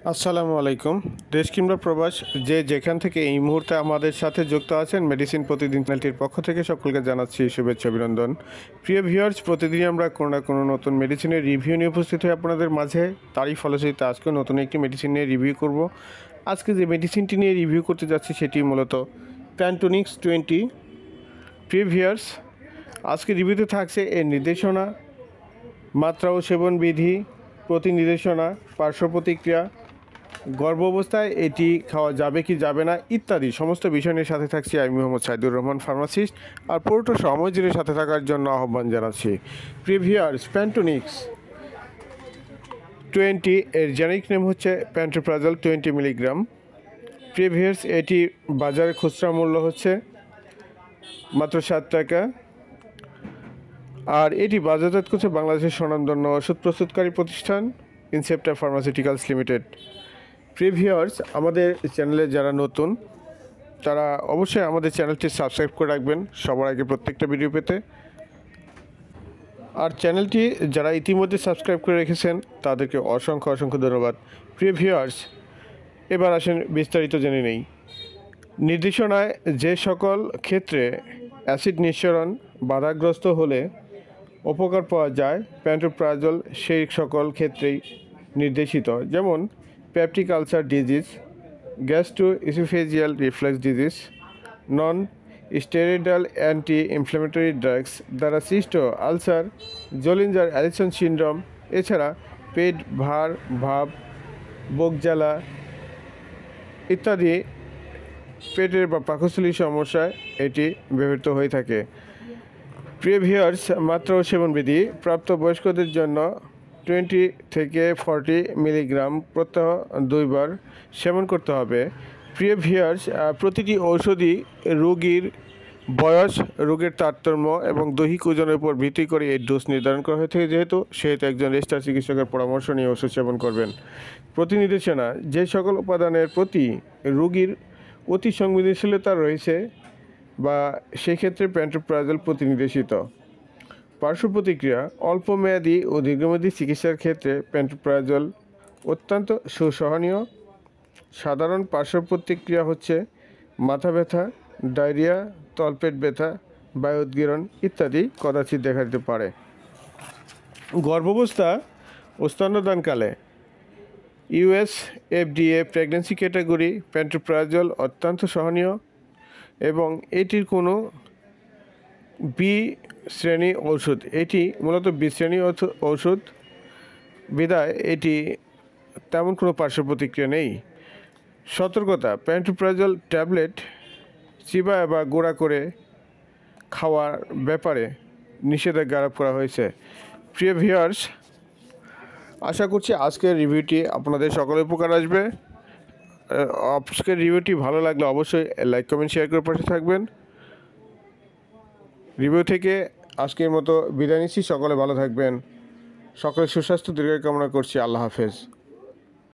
আসসালামু আলাইকুম। দেশ কিংবা প্রবাস যে যেখান থেকে এই মুহূর্তে আমাদের সাথে যুক্ত আছেন, মেডিসিন প্রতিদিন চ্যানেলটির পক্ষ থেকে সকলকে জানাচ্ছি শুভেচ্ছা অভিনন্দন। প্রিয় ভিউয়ার্স, প্রতিদিনই আমরা কোনো না কোনো নতুন মেডিসিনের রিভিউ নিয়ে উপস্থিত হই আপনাদের মাঝে। তারই ফলশ্রুতিতে আজকেও নতুন একটি মেডিসিন নিয়ে রিভিউ করব। আজকে যে মেডিসিনটি নিয়ে রিভিউ করতে যাচ্ছি সেটি মূলত প্যান্টোনিক্স 20। প্রিয় ভিউয়ার্স, আজকে রিভিউতে থাকছে এর নির্দেশনা, মাত্রা ও সেবন বিধি, প্রতি নির্দেশনা, পার্শ্ব প্রতিক্রিয়া, গর্ভাবস্থায় এটি খাওয়া যাবে কি যাবে না ইত্যাদি সমস্ত বিষয় নিয়ে সাথে থাকছি আমি মোহাম্মদ সাইদুর রহমান, ফার্মাসিস্ট। আর পুরোটা সময় জুড়ে সাথে থাকার জন্য আহ্বান জানাচ্ছি। প্রিভিয়ার্স, প্যান্টোনিক্স 20 এর জেনেরিক নেম হচ্ছে প্যান্টোপ্রাজল 20 মিলিগ্রাম। প্রিভিয়ার্স, এটি বাজারে খুচরা মূল্য হচ্ছে মাত্র 7 টাকা। আর এটি বাজারজাত করছে বাংলাদেশের স্বনামধন্য ওষুধ প্রস্তুতকারী প্রতিষ্ঠান ইনসেপ্টা ফার্মাসিউটিক্যালস লিমিটেড। প্রিভিয়ার্স, আমাদের চ্যানেলে যারা নতুন তারা অবশ্যই আমাদের চ্যানেলটি সাবস্ক্রাইব করে রাখবেন সবার আগে প্রত্যেকটা ভিডিও পেতে। আর চ্যানেলটি যারা ইতিমধ্যে সাবস্ক্রাইব করে রেখেছেন তাদেরকে অসংখ্য ধন্যবাদ। প্রিভিয়ার্স, এবার আসেন বিস্তারিত জেনে নেই। নির্দেশনায় যে সকল ক্ষেত্রে অ্যাসিড নিঃসরণ বাধাগ্রস্ত হলে উপকার পাওয়া যায় প্যান্টোপ্রাজল সেই সকল ক্ষেত্রেই নির্দেশিত, যেমন peptic ulcer disease, gastroesophageal reflex disease, non steroidal anti inflammatory drugs দ্বারা সৃষ্ট আলসার, জোলিঞ্জার অ্যালিসন সিনড্রোম, এছাড়া পেট ভার ভাব, বুক জ্বালা ইত্যাদি পেটের বা পাকস্থলীর সমস্যায় এটি ব্যবহৃত হয়ে থাকে। প্রিভিয়ার্স, মাত্রা ও সেবনবিধি প্রাপ্তবয়স্কদের জন্য 20 থেকে 40 মিলিগ্রাম প্রত্যহ 2 বার সেবন করতে হবে। প্রিভিয়ার্স, প্রতিটি ঔষধি রোগীর বয়স, রোগের তারতম্য এবং দৈহিক ওজনের উপর ভিত্তি করে এই ডোজ নির্ধারণ করা হয়ে থাকে, সেহেতু একজন রেজিস্টার্ড চিকিৎসকের পরামর্শ নিয়ে ওষুধ সেবন করবেন। প্রতি নির্দেশনা, যে সকল উপাদানের প্রতি রোগীর অতি সংবেদনশীলতা রয়েছে বা সেক্ষেত্রে প্যান্টোপ্রাজল প্রতিনির্দেশিত। পার্শ্ব প্রতিক্রিয়া, অল্প মেয়াদী ও দীর্ঘমেয়াদী চিকিৎসার ক্ষেত্রে প্যান্টোপ্রাজল অত্যন্ত সুসহনীয়। সাধারণ পার্শ্ব প্রতিক্রিয়া হচ্ছে মাথা ব্যথা, ডায়রিয়া, তলপেট ব্যথা, বায়ু উদ্গীরণ ইত্যাদি কদাচিৎ দেখা দিতে পারে। গর্ভাবস্থা ও স্তন্যদানকালে US FDA pregnancy category pantoprazole অত্যন্ত সহনীয় এবং এটির কোনো বি শ্রেণী ঔষধ, এটি মূলত বি শ্রেণী ঔষধ বিধায় এটি তেমন কোনো পার্শ্ব প্রতিক্রিয়া নেই। সতর্কতা, প্যান্টোপ্রাজল ট্যাবলেট চিবায় বা গুঁড়া করে খাওয়ার ব্যাপারে নিষেধাজ্ঞা আরোপ করা হয়েছে। প্রিয় ভিউয়ার্স, আশা করছি আজকের রিভিউটি আপনাদের সকলের উপকার আসবে। আজকের রিভিউটি ভালো লাগলে অবশ্যই লাইক কমেন্ট শেয়ার করে পাশে থাকবেন। রিভিউ থেকে আজকের মতো বিদায় নিচ্ছি। সকলে ভালো থাকবেন, সকলের সুস্বাস্থ্য দীর্ঘায়ু কামনা করছি। আল্লাহ হাফেজ।